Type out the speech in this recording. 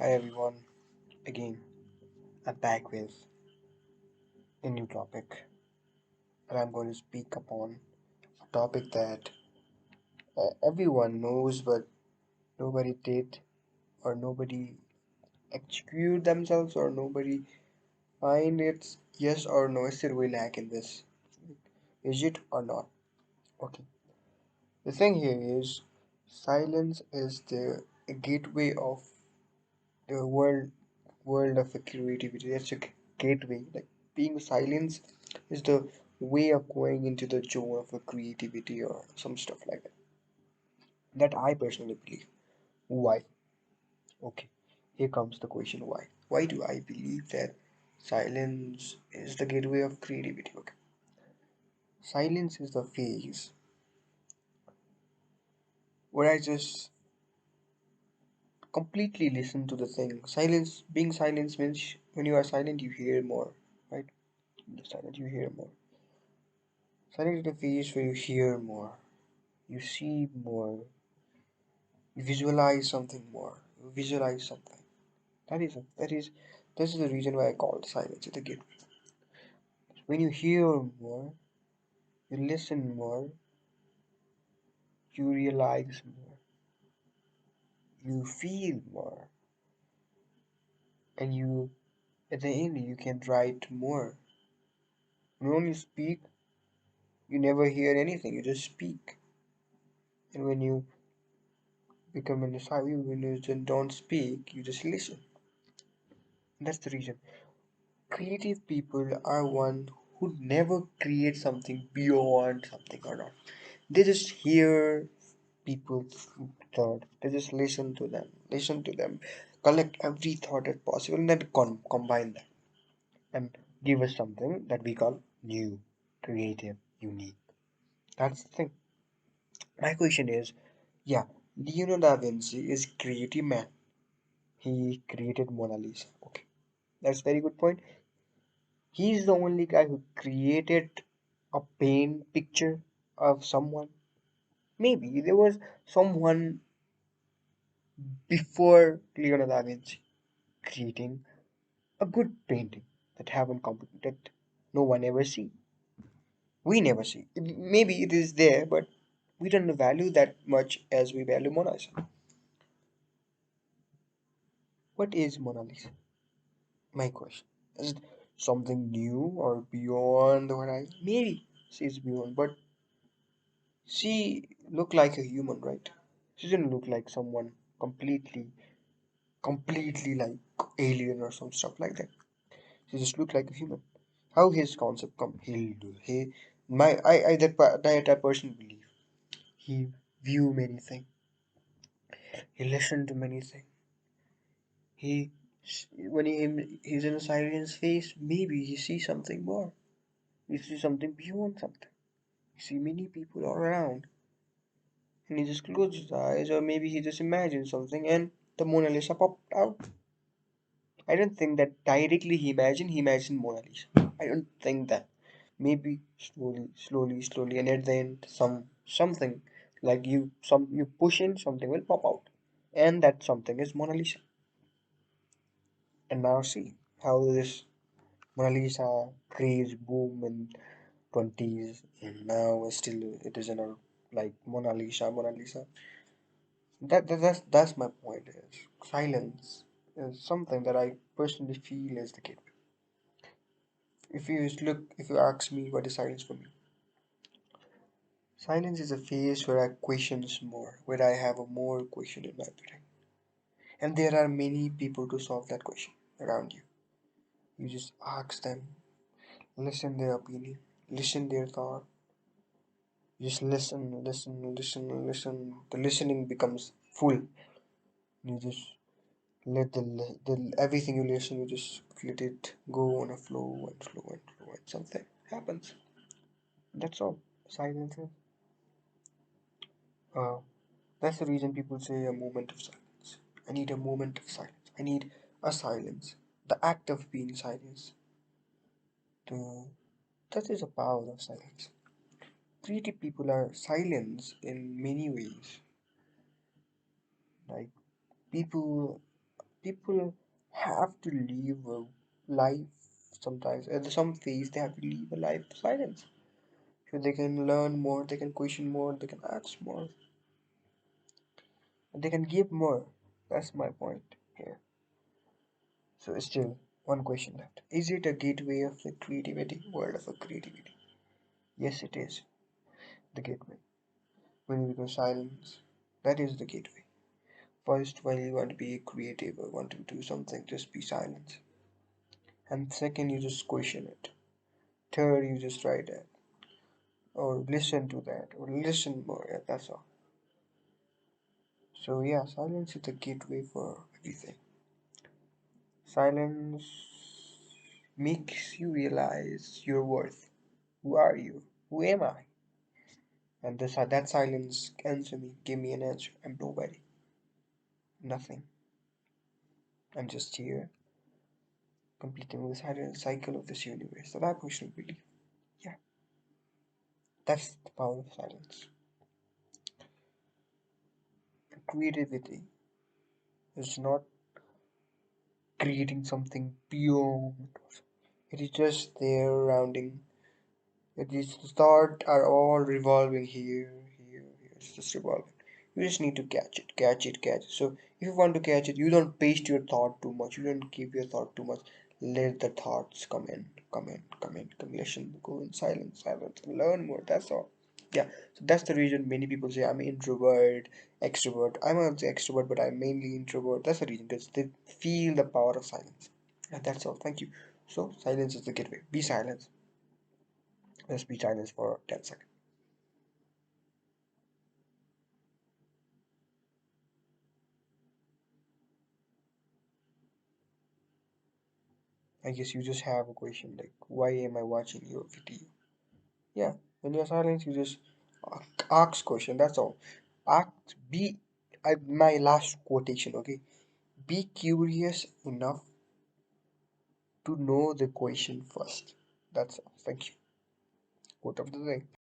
Hi everyone, again I'm back with a new topic, and I'm going to speak upon a topic that everyone knows but nobody did, or nobody execute themselves, or nobody find it's yes or no. Still we lack in this. Is it or not? Okay. The thing here is silence is the gateway of the world of the creativity. That's a gateway. Like being silence is the way of going into the zone of a creativity or some stuff like that. That I personally believe. Why? Okay. Here comes the question why. Why do I believe that silence is the gateway of creativity? Okay. Silence is the phase where I just completely listen to the thing. Silence, being silence means when you are silent, you hear more, right? When you're silent, you hear more. Silence is the phase where you hear more, you see more, you visualize something more, you visualize something. This is the reason why I call silence the gift. When you hear more, you listen more, you realize more, you feel more, and you at the end you can write more. When you speak, you never hear anything, you just speak. And when you become in a silence, when you just don't speak, you just listen. That's the reason. Creative people are one who never create something beyond something or not. They just hear people's thought. They just listen to them, collect every thought as possible, and then combine them and give us something that we call new, creative, unique. That's the thing. My question is, yeah, Leonardo da Vinci is creative man. He created Mona Lisa. Okay, that's very good point. He's the only guy who created a paint picture of someone. Maybe there was someone before Leonardo da Vinci creating a good painting that haven't completed. No one ever see. We never see. Maybe it is there, but we don't value that much as we value Mona Lisa. What is Mona Lisa? My question. Is it something new or beyond the horizon? Maybe she's beyond, but she looked like a human, right? She didn't look like someone completely like alien or some stuff like that. She just looked like a human. How his concept come? That person believe. He view many things. He listened to many things. He he's in a silence phase. Maybe he sees something more. He sees something beyond something. He see many people all around, and he just closes his eyes, or maybe he just imagines something, and the Mona Lisa popped out. I don't think that directly he imagined Mona Lisa. I don't think that. Maybe slowly, and at the end, something like you push in, something will pop out, and that something is Mona Lisa. And now see how this Mona Lisa craze boom in 20s, and now still it is in a like Mona Lisa. That's my point. Is silence is something that I personally feel is the key. If you ask me what is silence for me, silence is a phase where I questions more, where I have a more question in my brain. And there are many people to solve that question around you. You just ask them, listen their opinion, listen their thought. Just listen. The listening becomes full. You just let the everything you listen, you just let it go on a flow and flow and flow, and something happens. That's all. Silence. Uh, that's the reason people say a moment of silence. I need a moment of silence. I need a silence. The act of being silence. The, that is a power of silence. Creative people are silence in many ways. Like people, People have to live a life sometimes. At some phase, they have to live a life of silence. So they can learn more, they can question more, they can ask more, and they can give more. That's my point here. So still, one question left. Is it a gateway of the creativity, world of a creativity? Yes, it is the gateway. When you become silence, that is the gateway. First, when you want to be creative or want to do something, just be silent. And second, you just question it. Third, you just try that, or listen to that, or listen more. Yeah, that's all. So yeah, silence is the gateway for everything. Silence makes you realize your worth. Who are you? Who am I? And that silence answer me, give me an answer. I'm nobody, nothing. I'm just here, completing the silent cycle of this universe. That I personally believe. Yeah, that's the power of silence. Creativity is not creating something beyond. It is just there rounding. It is the thought are all revolving here, here, here. It's just revolving. You just need to catch it, catch it, catch it. So if you want to catch it, you don't paste your thought too much. You don't keep your thought too much. Let the thoughts come in, come in, come in, come. Listen, go in silence, silence, and learn more. That's all. Yeah. So that's the reason many people say I'm introvert, extrovert. I'm also extrovert, but I'm mainly introvert. That's the reason because they feel the power of silence. Yeah, that's all. Thank you. So silence is the gateway. Be silent. Let's be silent for 10 seconds. I guess you just have a question like, why am I watching your video? Yeah, when you're silent, you just ask question. That's all. Ask. Be. My last quotation. Okay. Be curious enough to know the question first. That's all. Thank you. Quote of the day.